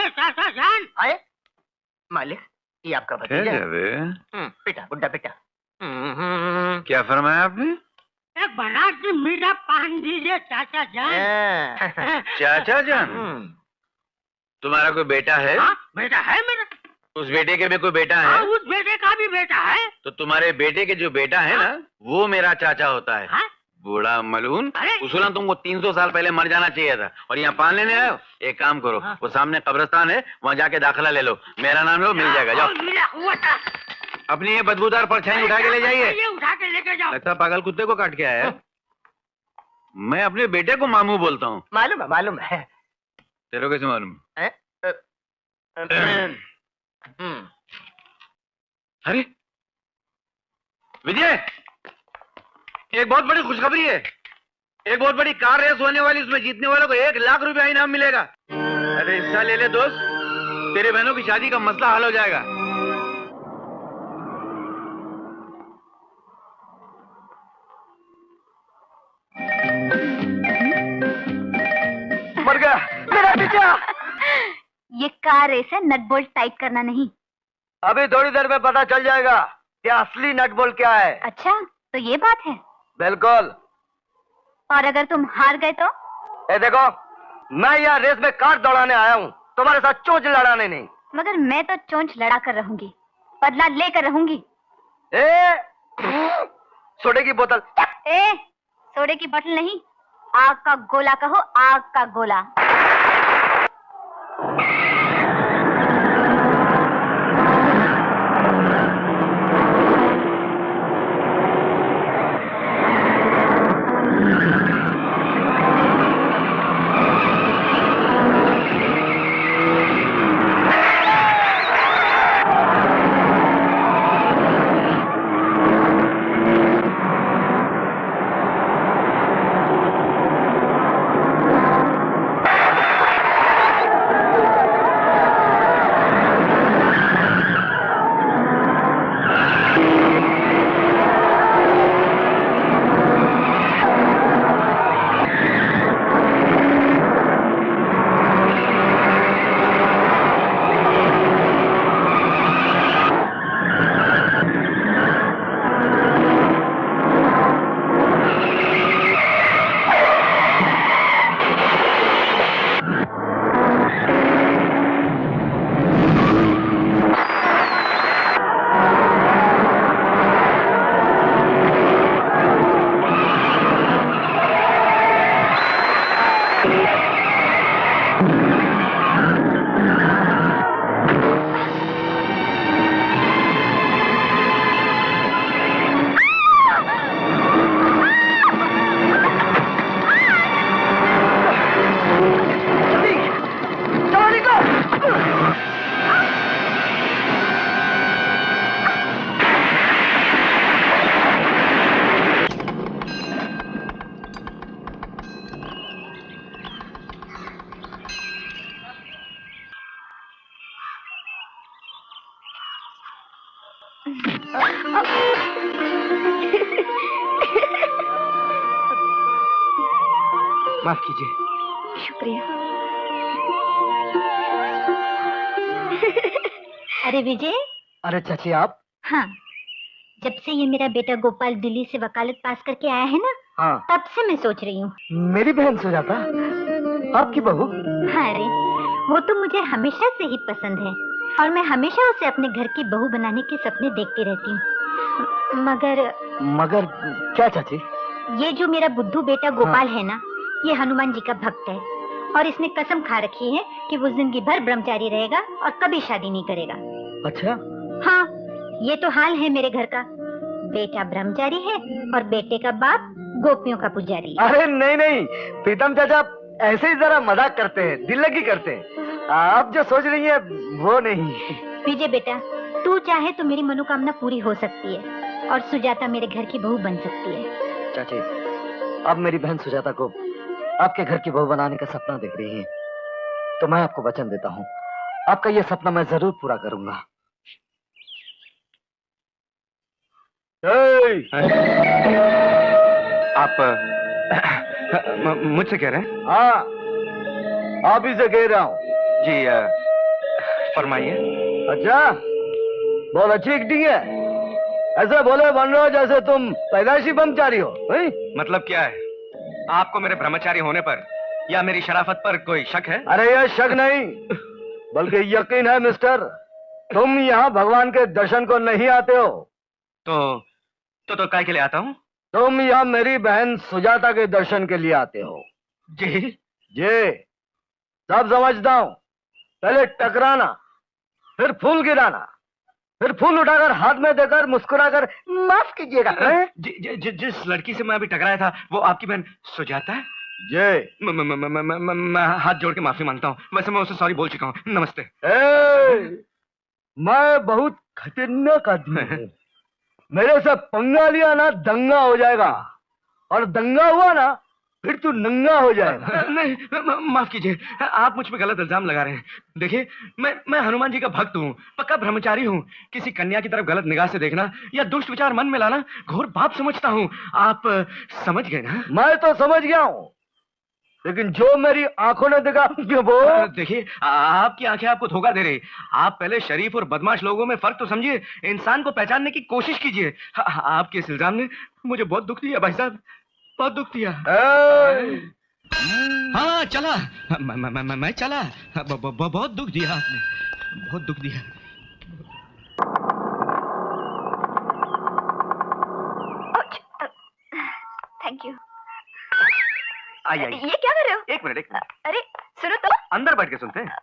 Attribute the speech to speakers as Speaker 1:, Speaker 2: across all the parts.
Speaker 1: अरे चाचा जान
Speaker 2: आए मालिक, ये आपका भतीजा। बेटा, बुड्ढा बेटा।
Speaker 3: क्या फरमाया आपने?
Speaker 1: एक बनारसी मीठा पान दीजिए चाचा जान।
Speaker 3: चाचा जान, तुम्हारा कोई बेटा है?
Speaker 1: हाँ, बेटा है मेरा।
Speaker 3: उस बेटे के भी कोई बेटा है?
Speaker 1: हाँ, उस बेटे का भी बेटा है।
Speaker 3: तो तुम्हारे बेटे के जो बेटा है ना, वो मेरा चाचा होता है।
Speaker 1: हाँ?
Speaker 3: बूढ़ा मलून,
Speaker 1: अरे!
Speaker 3: उसूलन तुमको 300 साल पहले मर जाना चाहिए था, और यहाँ पान लेने आए हो। एक काम करो, वो सामने कब्रिस्तान है, वहाँ जाके दाखिला ले लो, मेरा नाम लो, मिल जाएगा। जाओ,
Speaker 1: मिला हुआ था।
Speaker 3: अपनी ये बदबूदार परछाई उठा के ले जाइए।
Speaker 1: ये उठा के लेके जाओ।
Speaker 3: लगता पागल कुत्ते को काट के आया है। मैं अपने बेटे को मामू बोलता हूँ।
Speaker 2: मालूम है।
Speaker 3: तेरे को कैसे मालूम? अरे विजय, एक बहुत बड़ी खुशखबरी है। एक बहुत बड़ी कार रेस होने वाली, उसमें जीतने वालों को 1 लाख रुपया इनाम मिलेगा। अरे हिस्सा ले ले दोस्त, तेरे बहनों की शादी का मसला हल हो जाएगा।
Speaker 2: मर गया मेरा बेटा।
Speaker 4: ये कार रेस है, नट बोल्ट टाइट करना नहीं।
Speaker 2: अभी थोड़ी देर में पता चल जाएगा कि असली नट बोल्ट क्या है।
Speaker 4: अच्छा, तो ये बात है।
Speaker 2: बिल्कुल।
Speaker 4: और अगर तुम हार गए तो?
Speaker 2: ए देखो, मैं यहाँ रेस में कार दौड़ाने आया हूँ, तुम्हारे साथ चोंच लड़ाने नहीं।
Speaker 4: मगर मैं तो चोंच लड़ा कर रहूंगी, बदला लेकर रहूंगी।
Speaker 2: सोडे की बोतल।
Speaker 4: सोडे की बोतल नहीं, आग का गोला कहो, आग का गोला।
Speaker 2: माफ कीजिए।
Speaker 4: शुक्रिया। अरे विजय।
Speaker 2: अरे चाची आप?
Speaker 4: हाँ, जब से ये मेरा बेटा गोपाल दिल्ली से वकालत पास करके आया है ना,
Speaker 2: हाँ,
Speaker 4: तब से मैं सोच रही हूँ
Speaker 2: मेरी बहन सुजाता, आपकी बहू।
Speaker 4: हाँ रे, वो तो मुझे हमेशा से ही पसंद है और मैं हमेशा उसे अपने घर की बहू बनाने के सपने देखती रहती हूँ।
Speaker 2: मगर क्या चाची?
Speaker 4: ये जो मेरा बुद्धू बेटा गोपाल है ना, ये हनुमान जी का भक्त है और इसने कसम खा रखी है कि वो जिंदगी भर ब्रह्मचारी रहेगा और कभी शादी नहीं करेगा।
Speaker 2: अच्छा?
Speaker 4: हाँ, ये तो हाल है मेरे घर का। बेटा ब्रह्मचारी है और बेटे का बाप गोपियों का पुजारी।
Speaker 2: अरे नहीं नहीं प्रीतम चाचा, ऐसे ही जरा मजाक करते हैं, दिल लगी करते हैं। आप जो सोच रही हैं वो नहीं।
Speaker 4: विजय बेटा, तू चाहे तो मेरी मनोकामना पूरी हो सकती है और सुजाता मेरे घर की बहू बन सकती है।
Speaker 2: चाची, अब मेरी बहन सुजाता को आपके घर की बहू बनाने का सपना देख रही है, तो मैं आपको वचन देता हूँ, आपका ये सपना मैं जरूर पूरा करूंगा।
Speaker 3: आप मुझसे कह रहे हैं?
Speaker 2: हाँ, आप ही से कह रहा हूँ।
Speaker 3: जी, फरमाइए।
Speaker 2: अच्छा, बहुत अच्छी एक्टिंग है। ऐसे बोले बन रहे हो जैसे तुम पैदाइशी ब्रह्मचारी हो।
Speaker 3: मतलब क्या है? आपको मेरे ब्रह्मचारी होने पर या मेरी शराफत पर कोई शक है?
Speaker 2: अरे यह शक नहीं बल्कि यकीन है मिस्टर। तुम यहाँ भगवान के दर्शन को नहीं आते हो।
Speaker 3: तो काय के लिए आता हूँ?
Speaker 2: तुम यहाँ मेरी बहन सुजाता के दर्शन के लिए आते हो।
Speaker 3: जी
Speaker 2: जी, सब समझता हूँ। पहले टकराना, फिर फूल गिराना, फिर फूल उठाकर हाथ में देकर मुस्कुराकर माफ कीजिएगा।
Speaker 3: जिस लड़की से मैं अभी टकराया था वो आपकी बहन सुजाता है?
Speaker 2: जी।
Speaker 3: मैं हाथ जोड़ के माफी मांगता हूँ। वैसे मैं उसे सॉरी बोल चुका हूँ। नमस्ते।
Speaker 2: मैं बहुत खतरनाक आदमी हूँ। मेरे से पंगा लिया ना दंगा हो जाएगा, और दंगा हुआ ना फिर तू नंगा हो जाएगा।
Speaker 3: नहीं, माफ कीजिए, आप मुझ पे गलत इल्जाम लगा रहे हैं। देखिए, मैं हनुमान जी का भक्त हूँ, पक्का ब्रह्मचारी हूँ। किसी कन्या की तरफ गलत निगाह से देखना या दुष्ट विचार मन में लाना घोर पाप समझता हूँ। आप समझ गए ना?
Speaker 2: मैं तो समझ गया हूँ, लेकिन जो मेरी आंखों ने देखा वो।
Speaker 3: देखिए, आपकी आंखें आपको धोखा दे रही। आप पहले शरीफ और बदमाश लोगों में फर्क तो समझिए, इंसान को पहचानने की कोशिश कीजिए। आपके इस इल्जाम ने मुझे बहुत दुख दिया भाई साहब, बहुत दुख दिया। हाँ चला, मैं चला। बहुत दुख दिया आपने, बहुत दुख दिया।
Speaker 5: Thank you.
Speaker 3: आइए।
Speaker 5: ये क्या कर रहे हो?
Speaker 3: एक मिनट।
Speaker 5: अरे सुनो तो।
Speaker 3: अंदर बैठ के सुनते हैं।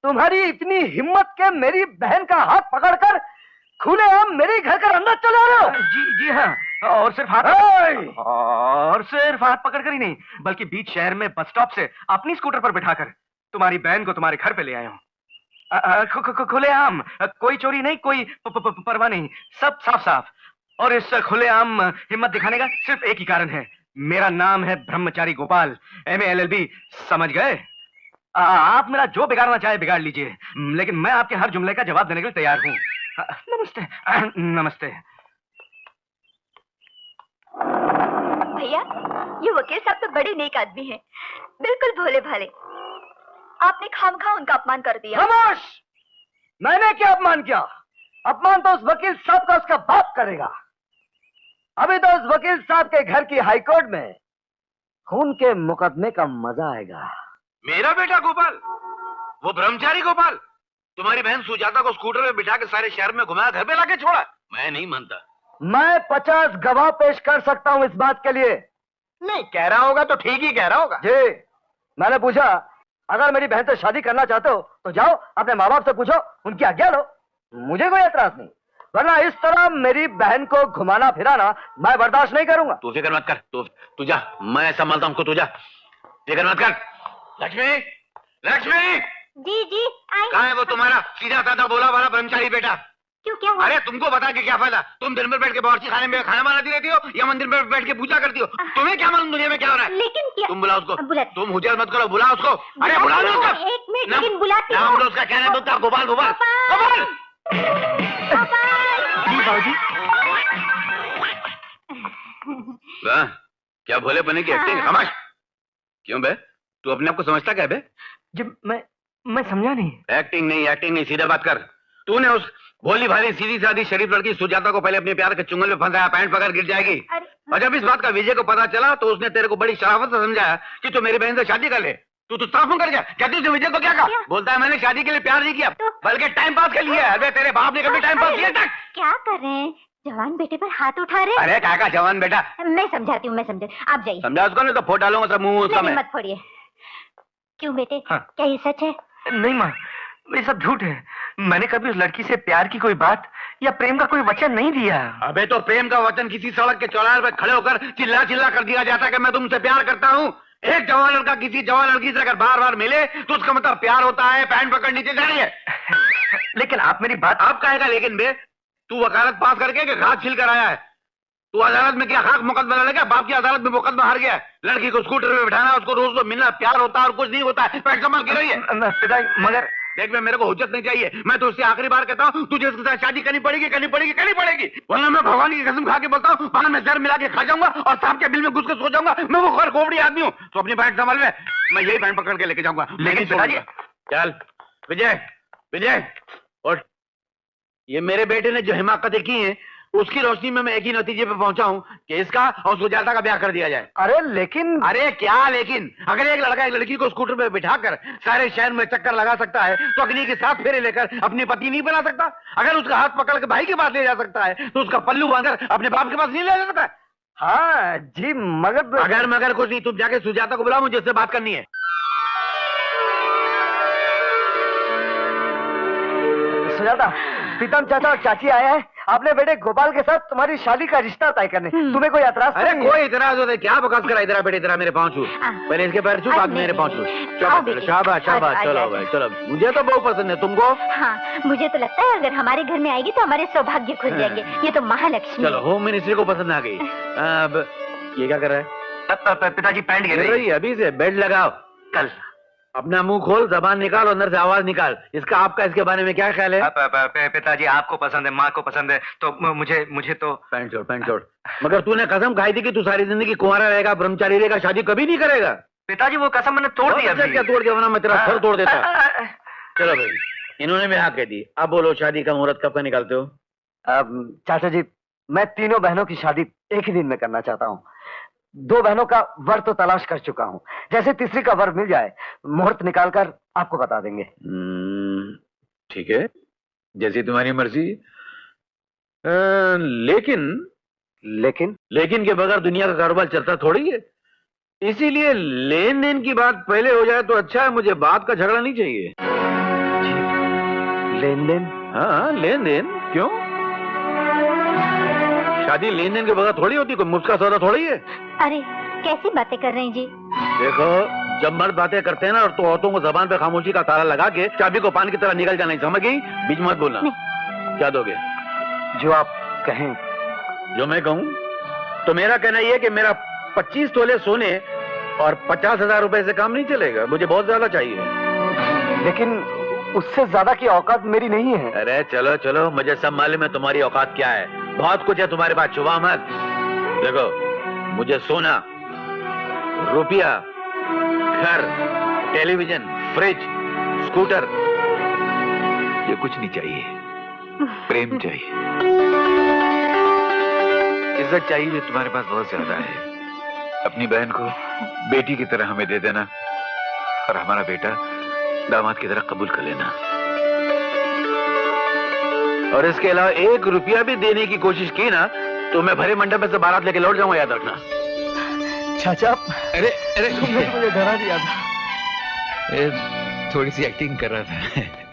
Speaker 2: तुम्हारी इतनी हिम्मत के मेरी बहन का हाथ पकड़कर खुलेआम मेरे घर के अंदर चले रहे हो?
Speaker 3: जी हाँ, और सिर्फ हाथ पकड़कर ही नहीं, बल्कि बीच शहर में बस स्टॉप से अपनी स्कूटर पर बिठाकर तुम्हारी बहन को तुम्हारे घर पे ले आया हूँ। खुलेआम, कोई चोरी नहीं, कोई परवाह नहीं, सब साफ साफ। और इस खुलेआम हिम्मत दिखाने का सिर्फ एक ही कारण है, मेरा नाम है ब्रह्मचारी गोपाल, MA LLB। समझ गए? आप मेरा जो बिगाड़ना चाहे बिगाड़ लीजिए, लेकिन मैं आपके हर जुमले का जवाब देने के लिए तैयार हूँ। नमस्ते। नमस्ते
Speaker 5: भैया, ये वकील साहब तो बड़े नेक आदमी हैं, बिल्कुल भोले भाले। आपने खामखा उनका अपमान कर दिया।
Speaker 2: खामोश! मैंने क्या अपमान किया? अपमान तो उस वकील साहब का उसका बाप करेगा। अभी तो उस वकील साहब के घर की हाईकोर्ट में खून के मुकदमे का मजा आएगा।
Speaker 3: मेरा बेटा गोपाल, वो ब्रह्मचारी गोपाल, तुम्हारी बहन सुजाता को स्कूटर में बिठा के सारे शहर में घुमाया, घर पे लाके छोड़ा? मैं नहीं मानता।
Speaker 2: मैं 50 गवाह पेश कर सकता हूं इस बात के लिए।
Speaker 3: नहीं, कह रहा होगा तो ठीक ही कह रहा होगा।
Speaker 2: जी, मैंने पूछा अगर मेरी बहन से शादी करना चाहते हो तो जाओ अपने माँ बाप से पूछो, उनकी आज्ञा लो, मुझे कोई एतराज नहीं। वरना इस तरह मेरी बहन को घुमाना फिराना मैं बर्दाश्त नहीं करूंगा।
Speaker 3: तू फिक्र मत कर, तू जा, मैं संभालता हूँ, तू जा, फिक्र मत कर। लक्ष्मी, लक्ष्मी!
Speaker 4: जी आई।
Speaker 3: कहाँ है वो तुम्हारा सीधा साधा बोला वाला ब्रह्मचारी बेटा?
Speaker 4: क्यों, क्या हुआ?
Speaker 3: अरे तुमको बता के क्या फायदा? तुम दिन भर बैठ के बावर्ची खाने में खाना बनाती रहती हो या मंदिर में बैठ के पूजा करती हो? तुम्हें क्या मालूम दुनिया में क्या हो रहा है?
Speaker 4: लेकिन क्या?
Speaker 3: तुम बुलाओ उसको।
Speaker 4: बुला।
Speaker 3: तुम हुजर मत करो, बुलाओ उसको। अरे बुला लो उसको।
Speaker 4: एक मिनट, लेकिन बुलाती हूँ।
Speaker 3: नाम लो उसका, क्या नाम बोलता? गोपाल, गोपाल, गोपाल। जी बाबूजी। क्या भोले बने की एक्टिंग? खामोश। क्यों बे, तू अपने आप को समझता क्या बे?
Speaker 2: जब मैं समझा नहीं।
Speaker 3: एक्टिंग नहीं, सीधा बात कर। तूने उस भोली भाली सीधी सादी शरीफ लड़की सुजाता को पहले अपने प्यार के चुंगल में फंसाया, पैंट पकड़ गिर जाएगी। और जब इस बात का विजय को पता चला तो उसने तेरे को बड़ी शराफत से समझाया कि तू मेरी बहन से शादी कर ले। तू तो साफ कर गया। कहती उसने विजय को क्या कहा? बोलता है मैंने शादी के लिए प्यार नहीं किया, बल्कि टाइम पास के लिए। अबे तेरे बाप ने कभी टाइम पास किया था?
Speaker 4: क्या कर रहे हैं? जवान बेटे पर हाथ उठा रहे?
Speaker 3: अरे क्या का जवान बेटा?
Speaker 4: मैं समझाती हूँ, आप जाइए।
Speaker 3: समझा उसको, नहीं तो फोड़ डालूंगा सब मुंह उसका मैं।
Speaker 4: मत फोड़िए। क्यों बेटे,
Speaker 2: हाँ।
Speaker 4: क्या ये सच है?
Speaker 2: नहीं माँ, ये सब झूठ है। मैंने कभी उस लड़की से प्यार की कोई बात या प्रेम का कोई वचन नहीं दिया।
Speaker 3: अबे तो प्रेम का वचन किसी सड़क के चौराहे पर खड़े होकर चिल्ला चिल्ला कर दिया जाता है कि मैं तुमसे प्यार करता हूँ। एक जवान लड़का किसी जवान लड़की से अगर बार बार मिले तो उसका मतलब प्यार होता है, पैंट पकड़ नीचे जा रही है।
Speaker 2: लेकिन आप मेरी बात।
Speaker 3: आप कहेगा लेकिन बे, तू वकालत पास करके कि घास छिल कर आया है? तू अदालत में क्या खाक मुकदमा लड़ेगा? बाप की अदालत में मुकदमा हार गया। लड़की को स्कूटर में बिठाना, उसको रोज मिलना, प्यार होता है और कुछ नहीं होता है। पैंट संभाल के रही है।
Speaker 2: पिताजी, मगर
Speaker 3: देख मैं, मेरे को हुज्जत नहीं चाहिए। मैं तो उससे आखिरी बार कहता हूँ तुझे उसके साथ शादी करनी पड़ेगी, करनी पड़ेगी, करनी पड़ेगी, वरना मैं भगवान की कसम खा के बोलता हूँ पान में जहर मिला के खा जाऊंगा और सांप के बिल में घुस के सो जाऊंगा। मैं वो खर खोपड़ी आदमी हूँ। तो अपनी बैंड संभाल में, मैं यही बैंड पकड़ के लेके जाऊंगा। लेकिन पिताजी, चल विजय, विजय और ये मेरे बेटे ने जो हिमाकतें की हैं उसकी रोशनी में मैं एक ही नतीजे पे पहुंचा हूं कि इसका और सुजाता का ब्याह कर दिया जाए।
Speaker 2: अरे लेकिन,
Speaker 3: अरे क्या लेकिन? अगर एक लड़का एक लड़की को स्कूटर पे बिठाकर सारे शहर में चक्कर लगा सकता है तो अग्नि के 7 फेरे लेकर अपनी पति नहीं बना सकता? अगर उसका हाथ पकड़ के भाई के पास ले जा सकता है तो उसका पल्लू बांधकर अपने बाप के पास नहीं ले जा सकता?
Speaker 2: हाँ जी, मगर
Speaker 3: अगर कुछ नहीं, तुम जाके सुजाता को बुलाओ, मुझे उससे बात करनी है।
Speaker 2: सुजाता, प्रीतम चाचा और चाची आए हैं अपने बेटे गोपाल के साथ तुम्हारी शादी का रिश्ता तय करने। तुम्हें कोई एतराज?
Speaker 3: अरे कोई एतराज होता है क्या? बकवास करा। इधर बेटे, इधर मेरे पाँव छू, पहले इसके पैर छू, बाद मेरे पाँव छू। शाबाश शाबाश, चलो भाई चलो। मुझे तो बहुत पसंद है, तुमको?
Speaker 4: हाँ, मुझे तो लगता है अगर हमारे घर में आएगी तो हमारे सौभाग्य खुल जाएंगे। ये तो महालक्ष्मी।
Speaker 3: चलो, होम मिनिस्ट्री को पसंद आ गई। अब ये क्या कर रहा है?
Speaker 2: पिताजी पैंट गिर
Speaker 3: रही है। अभी से बेल्ट लगाओ।
Speaker 2: कल
Speaker 3: अपना मुंह खोल, जबान निकाल, अंदर से आवाज निकाल। इसका आपका इसके बारे में क्या ख्याल है?
Speaker 2: पिताजी, आपको पसंद है, माँ को पसंद है, तो मुझे तो
Speaker 3: पैंट छोड़, पैंट छोड़। मगर तूने कसम खाई थी कि तू सारी जिंदगी कुंवारा रहेगा, ब्रह्मचारी रहेगा, शादी कभी नहीं करेगा।
Speaker 2: पिताजी वो कसम मैंने तोड़ दिया।
Speaker 3: क्या तोड़ दिया? वरना मैं तेरा सर तोड़ देता। चलो भाई, इन्होंने भी हाँ कह दी। अब बोलो, शादी का मुहूर्त कब का निकालते हो?
Speaker 2: चाचा जी, मैं तीनों बहनों की शादी एक ही दिन में करना चाहता हूँ। 2 बहनों का वर तो तलाश कर चुका हूँ। जैसे तीसरी का वर मिल जाए, मुहूर्त निकालकर आपको बता देंगे।
Speaker 3: ठीक है, जैसी तुम्हारी मर्जी। लेकिन लेकिन के बगैर दुनिया का कारोबार चलता थोड़ी है। इसीलिए लेन देन की बात पहले हो जाए तो अच्छा है। मुझे बात का झगड़ा नहीं चाहिए।
Speaker 2: लेन देन?
Speaker 3: हाँ, लेन देन। क्यों? शादी लेन देन के बगैर थोड़ी होती, कोई मुफ्त का सौदा थोड़ी है।
Speaker 4: अरे कैसी बातें कर रहे हैं जी?
Speaker 3: देखो, जब मर्द बातें करते हैं ना, और तो औरतों को जबान पे खामोशी का ताला लगा के चाबी को पान की तरह निकल जाना, समझ गई? बीच मत बोलना। क्या दोगे?
Speaker 2: जो आप कहें।
Speaker 3: जो मैं कहूँ? तो मेरा कहना यह है कि मेरा 25 तोले सोने और 50,000 रुपए से काम नहीं चलेगा। मुझे बहुत ज्यादा चाहिए।
Speaker 2: लेकिन उससे ज्यादा की औकात मेरी नहीं है।
Speaker 3: अरे चलो चलो, मुझे सब मालूम है तुम्हारी औकात क्या है। बहुत कुछ है तुम्हारे पास, छुपा मत। देखो, मुझे सोना, रुपया, घर, टेलीविजन, फ्रिज, स्कूटर, ये कुछ नहीं चाहिए। प्रेम चाहिए, इज्जत चाहिए, जो तुम्हारे पास बहुत ज्यादा है। अपनी बहन को बेटी की तरह हमें दे देना और हमारा बेटा दामाद की तरह कबूल कर लेना। और इसके अलावा 1 रुपया भी देने की कोशिश की ना तो मैं भरे मंडप में से बारात लेके लौट जाऊंगा, याद रखना।
Speaker 2: चाचा,
Speaker 3: अरे
Speaker 2: तुमने मुझे डरा दिया था।
Speaker 3: थोड़ी सी एक्टिंग कर रहा था।